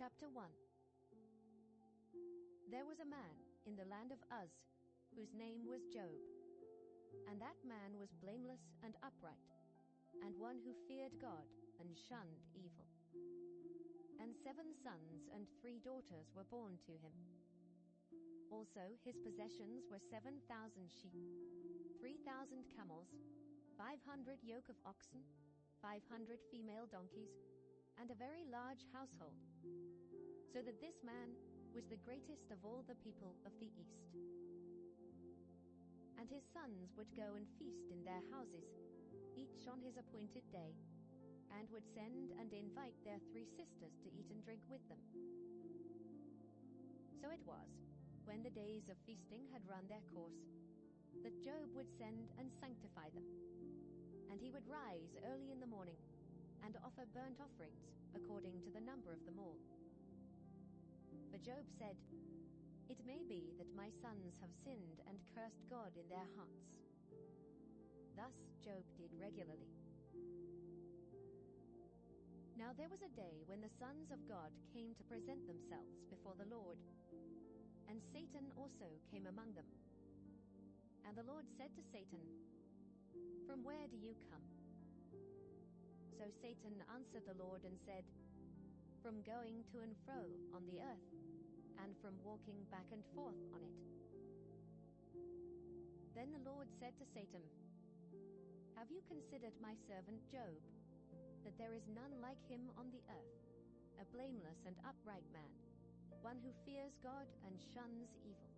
Chapter 1. There was a man in the land of Uz, whose name was Job. And that man was blameless and upright, and one who feared God and shunned evil. And 7 sons and 3 daughters were born to him. Also his possessions were 7,000 sheep, 3,000 camels, 500 yoke of oxen, 500 female donkeys, and a very large household, so that this man was the greatest of all the people of the East. And his sons would go and feast in their houses, each on his appointed day, and would send and invite their 3 sisters to eat and drink with them. So it was, when the days of feasting had run their course, that Job would send and sanctify them. And he would rise early in the morning, and offer burnt offerings according to the number of them all. But Job said, "It may be that my sons have sinned and cursed God in their hearts." Thus Job did regularly. Now there was a day when the sons of God came to present themselves before the Lord, and Satan also came among them. And the Lord said to Satan, "From where do you come?" So Satan answered the Lord and said, "From going to and fro on the earth, and from walking back and forth on it." Then the Lord said to Satan, "Have you considered my servant Job, that there is none like him on the earth, a blameless and upright man, one who fears God and shuns evil?"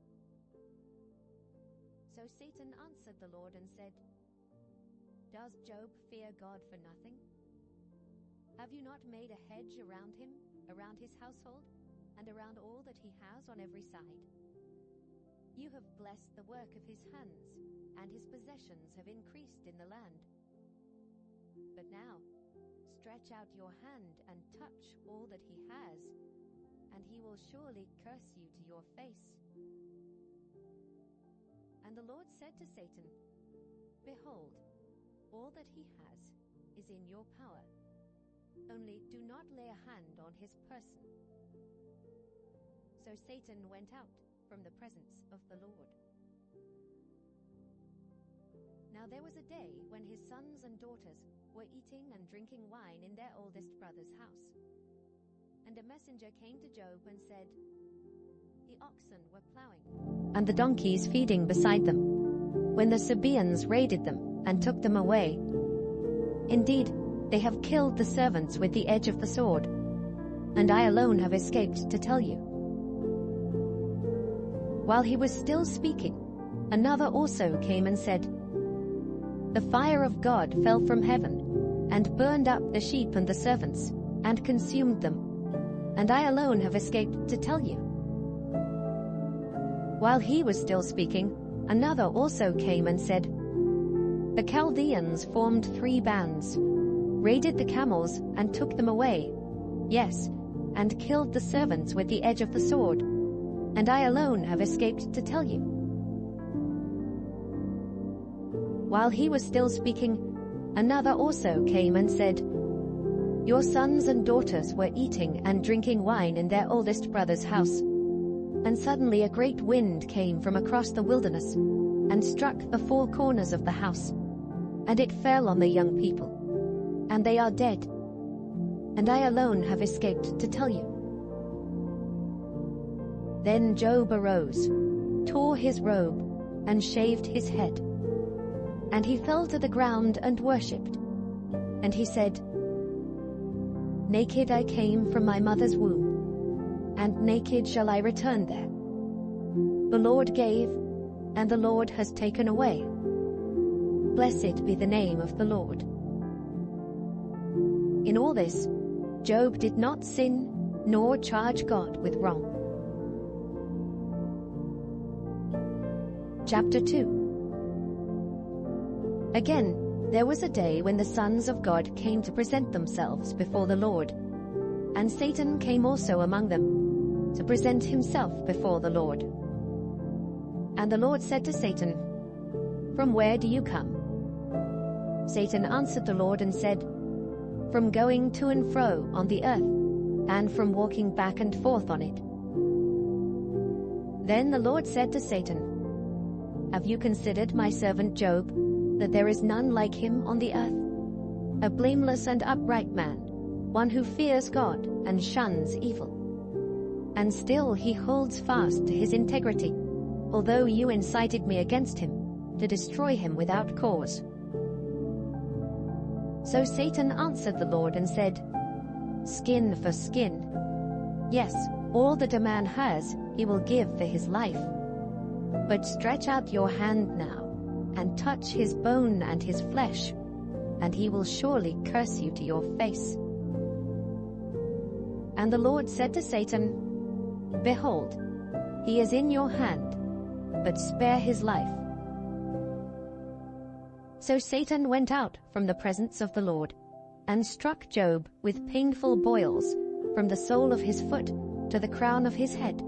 So Satan answered the Lord and said, "Does Job fear God for nothing? Have you not made a hedge around him, around his household, and around all that he has on every side? You have blessed the work of his hands, and his possessions have increased in the land. But now, stretch out your hand and touch all that he has, and he will surely curse you to your face." And the Lord said to Satan, "Behold, all that he has is in your power. Only do not lay a hand on his person." So Satan went out from the presence of the Lord. Now there was a day when his sons and daughters were eating and drinking wine in their oldest brother's house. And a messenger came to Job and said, "The oxen were plowing, and the donkeys feeding beside them, when the Sabaeans raided them and took them away. Indeed, they have killed the servants with the edge of the sword, and I alone have escaped to tell you." While he was still speaking, another also came and said, "The fire of God fell from heaven, and burned up the sheep and the servants, and consumed them, and I alone have escaped to tell you." While he was still speaking, another also came and said, "The Chaldeans formed 3 bands, raided the camels and took them away, yes, and killed the servants with the edge of the sword, and I alone have escaped to tell you." While he was still speaking, another also came and said, "Your sons and daughters were eating and drinking wine in their oldest brother's house, and suddenly a great wind came from across the wilderness and struck the 4 corners of the house, and it fell on the young people, and they are dead, and I alone have escaped to tell you." Then Job arose, tore his robe, and shaved his head. And he fell to the ground and worshipped. And he said, "Naked I came from my mother's womb, and naked shall I return there. The Lord gave, and the Lord has taken away. Blessed be the name of the Lord." In all this, Job did not sin, nor charge God with wrong. Chapter 2. Again, there was a day when the sons of God came to present themselves before the Lord, and Satan came also among them, to present himself before the Lord. And the Lord said to Satan, "From where do you come?" Satan answered the Lord and said, "From going to and fro on the earth, and from walking back and forth on it. Then the Lord said to Satan, "Have you considered my servant Job, that there is none like him on the earth? A blameless and upright man, one who fears God and shuns evil. And still he holds fast to his integrity, although you incited me against him, to destroy him without cause." So Satan answered the Lord and said, "Skin for skin. Yes, all that a man has he will give for his life. But stretch out your hand now, and touch his bone and his flesh, and he will surely curse you to your face." And the Lord said to Satan, "Behold, he is in your hand, but spare his life." So Satan went out from the presence of the Lord, and struck Job with painful boils from the sole of his foot to the crown of his head.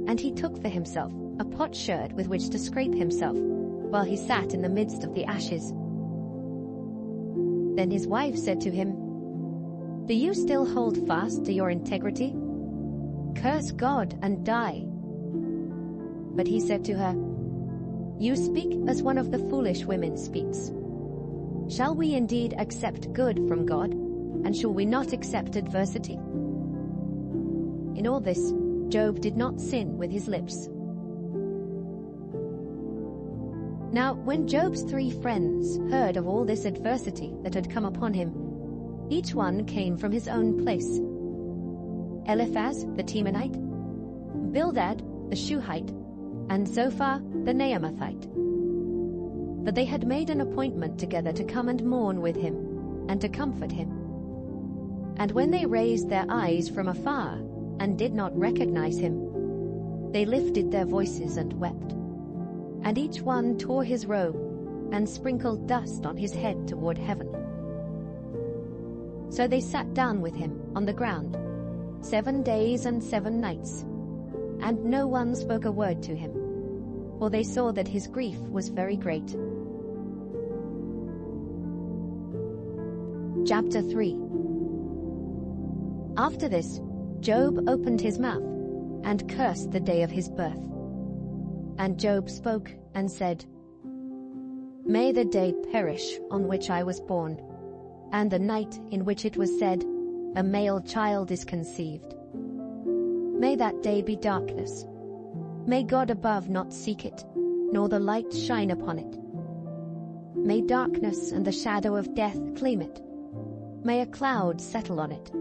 And he took for himself a potsherd with which to scrape himself, while he sat in the midst of the ashes. Then his wife said to him, "Do you still hold fast to your integrity? Curse God and die." But he said to her, "You speak as one of the foolish women speaks. Shall we indeed accept good from God, and shall we not accept adversity?" In all this, Job did not sin with his lips. Now, when Job's 3 friends heard of all this adversity that had come upon him, each one came from his own place. Eliphaz the Temanite, Bildad the Shuhite, and Zophar the Naamathite. But they had made an appointment together to come and mourn with him, and to comfort him. And when they raised their eyes from afar, and did not recognize him, they lifted their voices and wept. And each one tore his robe, and sprinkled dust on his head toward heaven. So they sat down with him on the ground 7 days and 7 nights, and no one spoke a word to him, for they saw that his grief was very great. Chapter 3. After this, Job opened his mouth, and cursed the day of his birth. And Job spoke and said, "May the day perish on which I was born, and the night in which it was said, a male child is conceived. May that day be darkness. May God above not seek it, nor the light shine upon it. May darkness and the shadow of death claim it. May a cloud settle on it.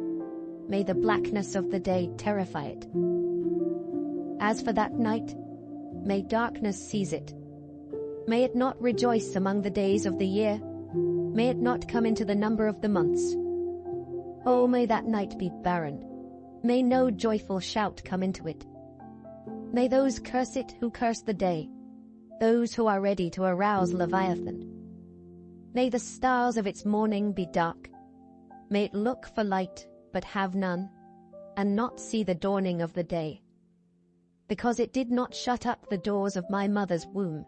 May the blackness of the day terrify it. As for that night, may darkness seize it. May it not rejoice among the days of the year. May it not come into the number of the months. Oh, may that night be barren. May no joyful shout come into it. May those curse it who curse the day, those who are ready to arouse Leviathan. May the stars of its morning be dark. May it look for light, but have none, and not see the dawning of the day. Because it did not shut up the doors of my mother's womb,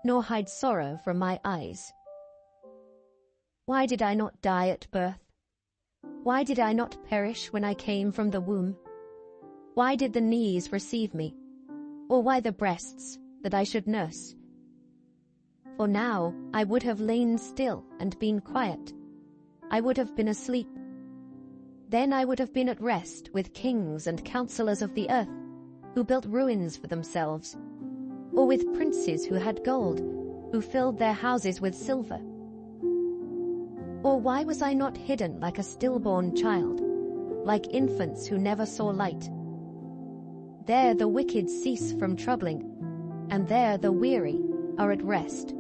nor hide sorrow from my eyes. Why did I not die at birth? Why did I not perish when I came from the womb? Why did the knees receive me, or why the breasts, that I should nurse? For now I would have lain still and been quiet. I would have been asleep. Then I would have been at rest with kings and counselors of the earth, who built ruins for themselves, or with princes who had gold, who filled their houses with silver. Or why was I not hidden like a stillborn child, like infants who never saw light? There the wicked cease from troubling, and there the weary are at rest.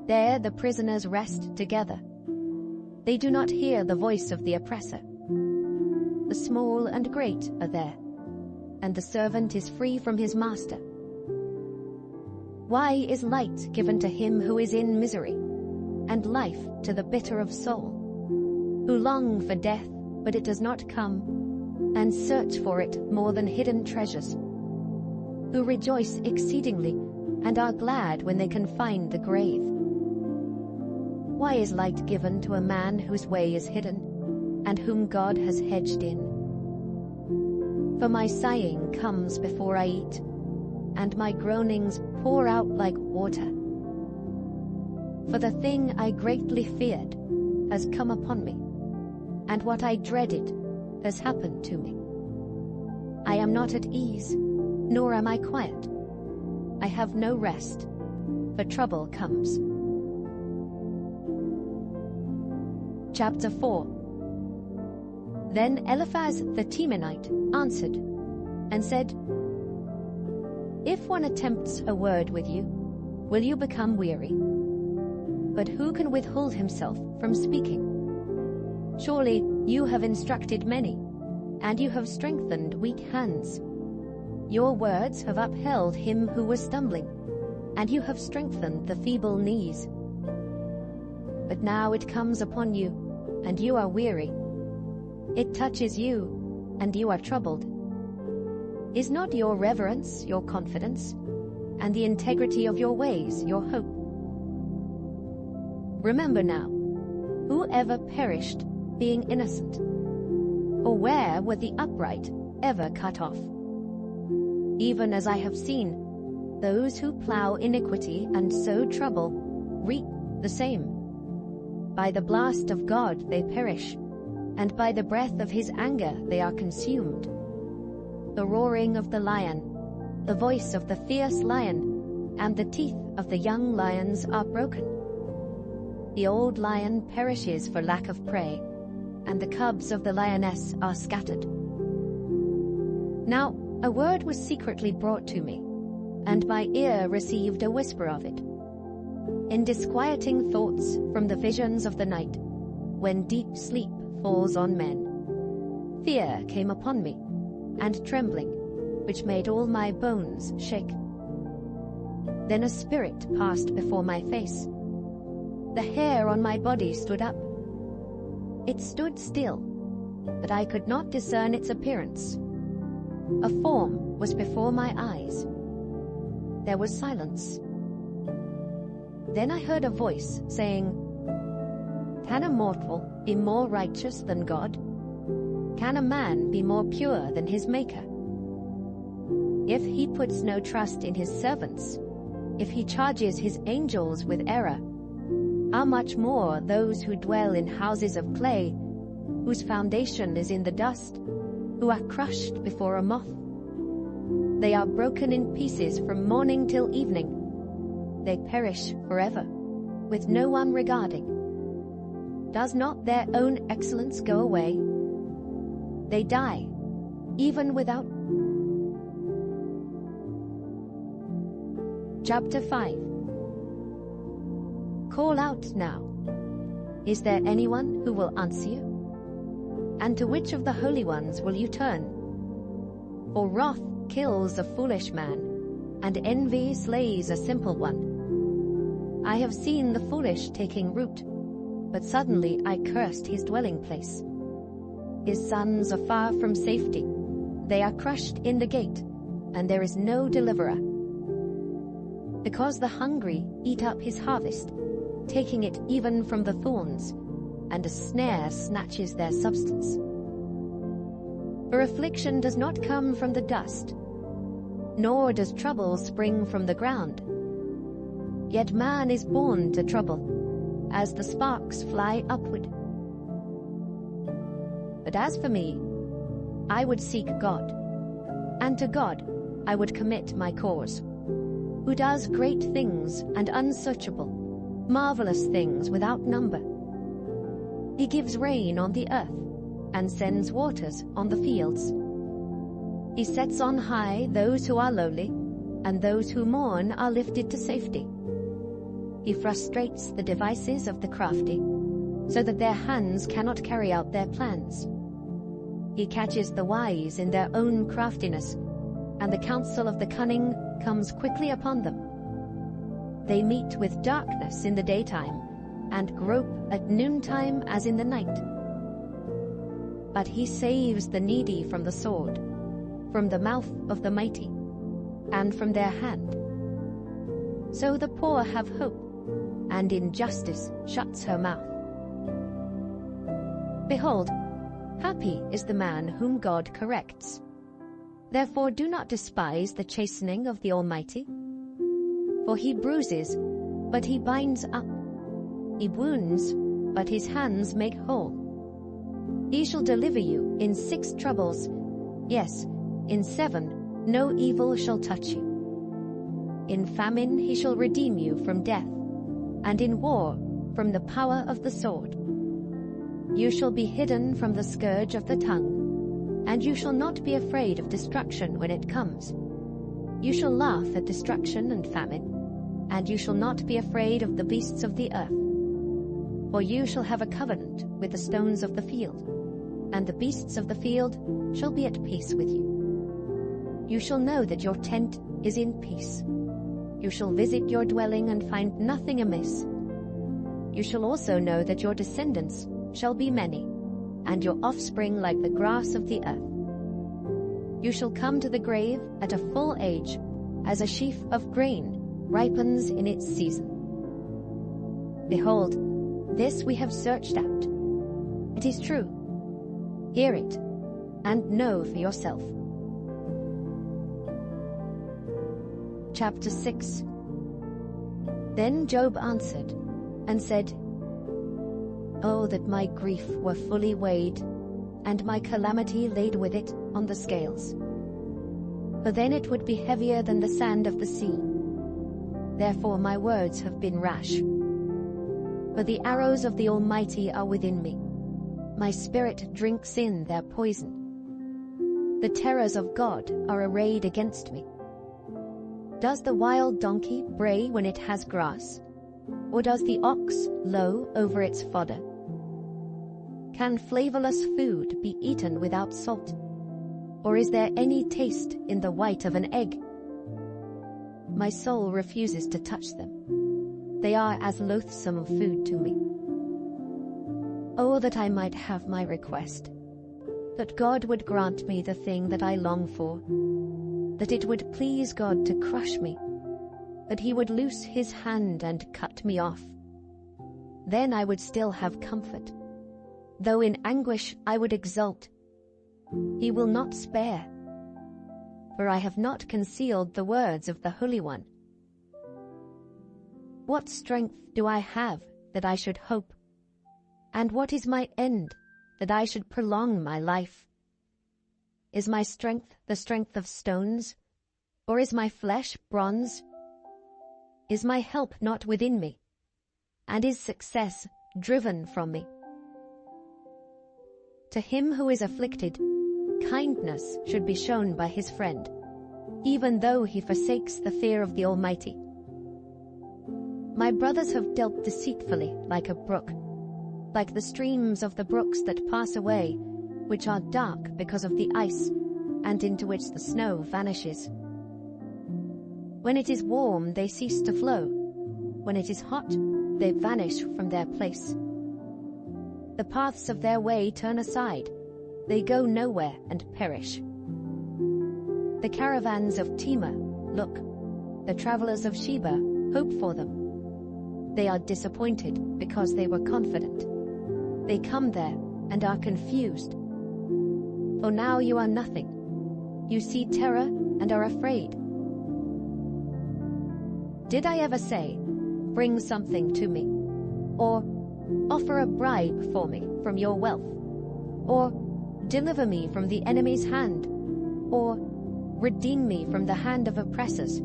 There the prisoners rest together. They do not hear the voice of the oppressor. The small and great are there, and the servant is free from his master. Why is light given to him who is in misery, and life to the bitter of soul, who long for death, but it does not come, and search for it more than hidden treasures, who rejoice exceedingly, and are glad when they can find the grave? Why is light given to a man whose way is hidden, and whom God has hedged in. For my sighing comes before I eat, and my groanings pour out like water. For the thing I greatly feared has come upon me, and what I dreaded has happened to me. I am not at ease, nor am I quiet. I have no rest, for trouble comes. Chapter 4. Then Eliphaz the Temanite answered and said, If one attempts a word with you, will you become weary? But who can withhold himself from speaking? Surely you have instructed many, and you have strengthened weak hands. Your words have upheld him who was stumbling, and you have strengthened the feeble knees. But now it comes upon you, and you are weary. It touches you, and you are troubled. Is not your reverence your confidence, and the integrity of your ways your hope? Remember now, who ever perished being innocent? Or where were the upright ever cut off? Even as I have seen, those who plow iniquity and sow trouble reap the same. By the blast of God they perish, and by the breath of his anger they are consumed. The roaring of the lion, the voice of the fierce lion, and the teeth of the young lions are broken. The old lion perishes for lack of prey, and the cubs of the lioness are scattered. Now a word was secretly brought to me, and my ear received a whisper of it. In disquieting thoughts from the visions of the night, when deep sleep falls on men, fear came upon me, and trembling, which made all my bones shake. Then a spirit passed before my face. The hair on my body stood up. It stood still, but I could not discern its appearance. A form was before my eyes. There was silence. Then I heard a voice saying, Can a mortal be more righteous than God? Can a man be more pure than his Maker? If he puts no trust in his servants, if he charges his angels with error, how much more those who dwell in houses of clay, whose foundation is in the dust, who are crushed before a moth? They are broken in pieces from morning till evening. They perish forever, with no one regarding. Does not their own excellence go away? They die, even without. Chapter 5. Call out now. Is there anyone who will answer you? And to which of the holy ones will you turn? For wrath kills a foolish man, and envy slays a simple one. I have seen the foolish taking root, but suddenly I cursed his dwelling place. His sons are far from safety. They are crushed in the gate, and there is no deliverer. Because the hungry eat up his harvest, taking it even from the thorns, and a snare snatches their substance. For affliction does not come from the dust, nor does trouble spring from the ground. Yet man is born to trouble, as the sparks fly upward. But as for me, I would seek God, and to God I would commit my cause, who does great things and unsearchable, marvelous things without number. He gives rain on the earth, and sends waters on the fields. He sets on high those who are lowly, and those who mourn are lifted to safety. He frustrates the devices of the crafty, so that their hands cannot carry out their plans. He catches the wise in their own craftiness, and the counsel of the cunning comes quickly upon them. They meet with darkness in the daytime, and grope at noontime as in the night. But he saves the needy from the sword, from the mouth of the mighty, and from their hand. So the poor have hope, and injustice shuts her mouth. Behold, Happy is the man whom God corrects. Therefore do not despise the chastening of the Almighty. For he bruises, but he binds up. He wounds, but his hands make whole. He shall deliver you in 6 troubles. Yes, in 7 no evil shall touch you. In famine he shall redeem you from death, and in war from the power of the sword. You shall be hidden from the scourge of the tongue, and you shall not be afraid of destruction when it comes. You shall laugh at destruction and famine, and you shall not be afraid of the beasts of the earth. For you shall have a covenant with the stones of the field, and the beasts of the field shall be at peace with you. You shall know that your tent is in peace. You shall visit your dwelling and find nothing amiss. You shall also know that your descendants shall be many, and your offspring like the grass of the earth. You shall come to the grave at a full age, as a sheaf of grain ripens in its season. Behold, this we have searched out. It is true. Hear it, and know for yourself. Chapter 6. Then Job answered and said, Oh, that my grief were fully weighed, and my calamity laid with it on the scales. For then it would be heavier than the sand of the sea. Therefore my words have been rash. For the arrows of the Almighty are within me. My spirit drinks in their poison. The terrors of God are arrayed against me. Does the wild donkey bray when it has grass? Or does the ox low over its fodder? Can flavorless food be eaten without salt? Or is there any taste in the white of an egg? My soul refuses to touch them. They are as loathsome food to me. Oh, that I might have my request, that God would grant me the thing that I long for, that it would please God to crush me, that he would loose his hand and cut me off. Then I would still have comfort. Though in anguish I would exult. He will not spare. For I have not concealed the words of the Holy One. What strength do I have that I should hope? And what is my end that I should prolong my life? Is my strength the strength of stones, or is my flesh bronze? Is my help not within me, and is success driven from me? To him who is afflicted, kindness should be shown by his friend, even though he forsakes the fear of the Almighty. My brothers have dealt deceitfully like a brook, like the streams of the brooks that pass away, which are dark because of the ice, and into which the snow vanishes. When it is warm, they cease to flow. When it is hot, they vanish from their place. The paths of their way turn aside. They go nowhere and perish. The caravans of Tema look. The travelers of Sheba hope for them. They are disappointed because they were confident. They come there and are confused. For now you are nothing. You see terror and are afraid. Did I ever say, bring something to me? Or offer a bribe for me from your wealth? Or deliver me from the enemy's hand? Or redeem me from the hand of oppressors?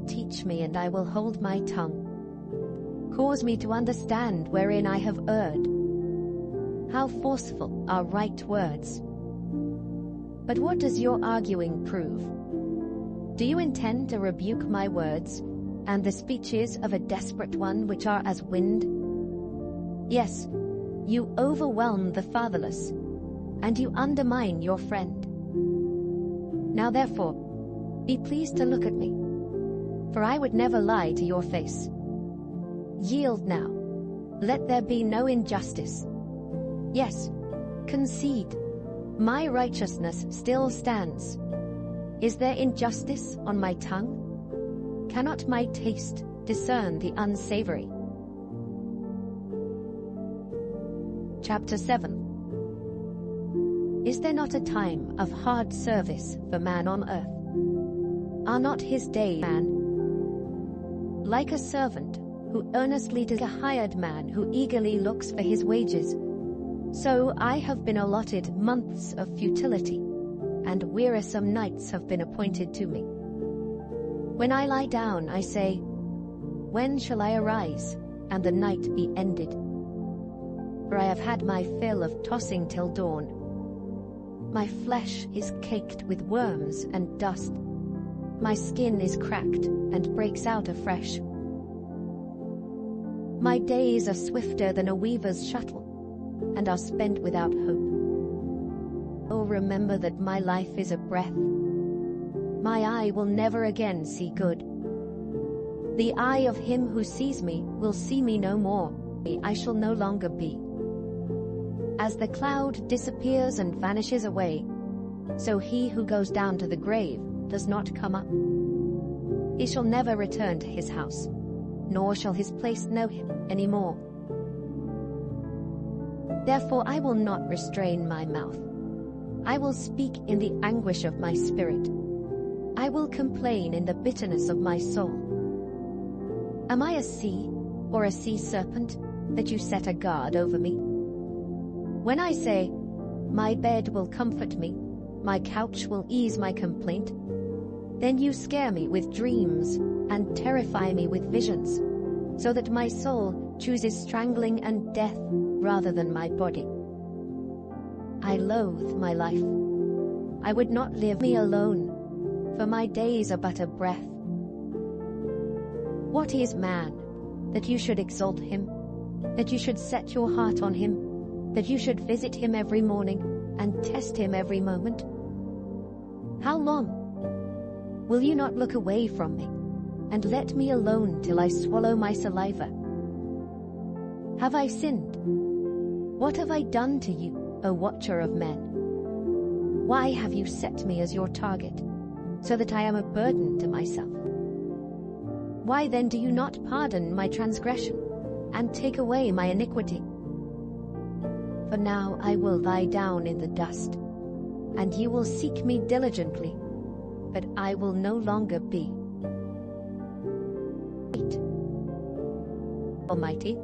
Teach me, and I will hold my tongue. Cause me to understand wherein I have erred. How forceful are right words! But what does your arguing prove? Do you intend to rebuke my words, and the speeches of a desperate one which are as wind? Yes, you overwhelm the fatherless, and you undermine your friend. Now therefore, be pleased to look at me, for I would never lie to your face. Yield now, let there be no injustice. Yes, concede, my righteousness still stands. Is there injustice on my tongue? Cannot my taste discern the unsavory? Chapter 7. Is there not a time of hard service for man on earth? Are not his days like a servant who earnestly does a hired man who eagerly looks for his wages? So I have been allotted months of futility, and wearisome nights have been appointed to me. When I lie down, I say, when shall I arise, and the night be ended? For I have had my fill of tossing till dawn. My flesh is caked with worms and dust. My skin is cracked and breaks out afresh. My days are swifter than a weaver's shuttle, and are spent without hope. Oh, remember that my life is a breath. My eye will never again see good. The eye of him who sees me will see me no more. I shall no longer be. As the cloud disappears and vanishes away, so he who goes down to the grave does not come up. He shall never return to his house, nor shall his place know him any more. Therefore I will not restrain my mouth. I will speak in the anguish of my spirit. I will complain in the bitterness of my soul. Am I a sea, or a sea serpent, that you set a guard over me? When I say, my bed will comfort me, my couch will ease my complaint, then you scare me with dreams and terrify me with visions, so that my soul chooses strangling and death rather than my body. I loathe my life. I would not live me alone, for my days are but a breath. What is man, that you should exalt him, that you should set your heart on him, that you should visit him every morning and test him every moment? How long? Will you not look away from me, and let me alone till I swallow my saliva? Have I sinned? What have I done to you, O watcher of men? Why have you set me as your target, so that I am a burden to myself? Why then do you not pardon my transgression, and take away my iniquity? For now I will lie down in the dust, and you will seek me diligently, but I will no longer be. 8. Almighty,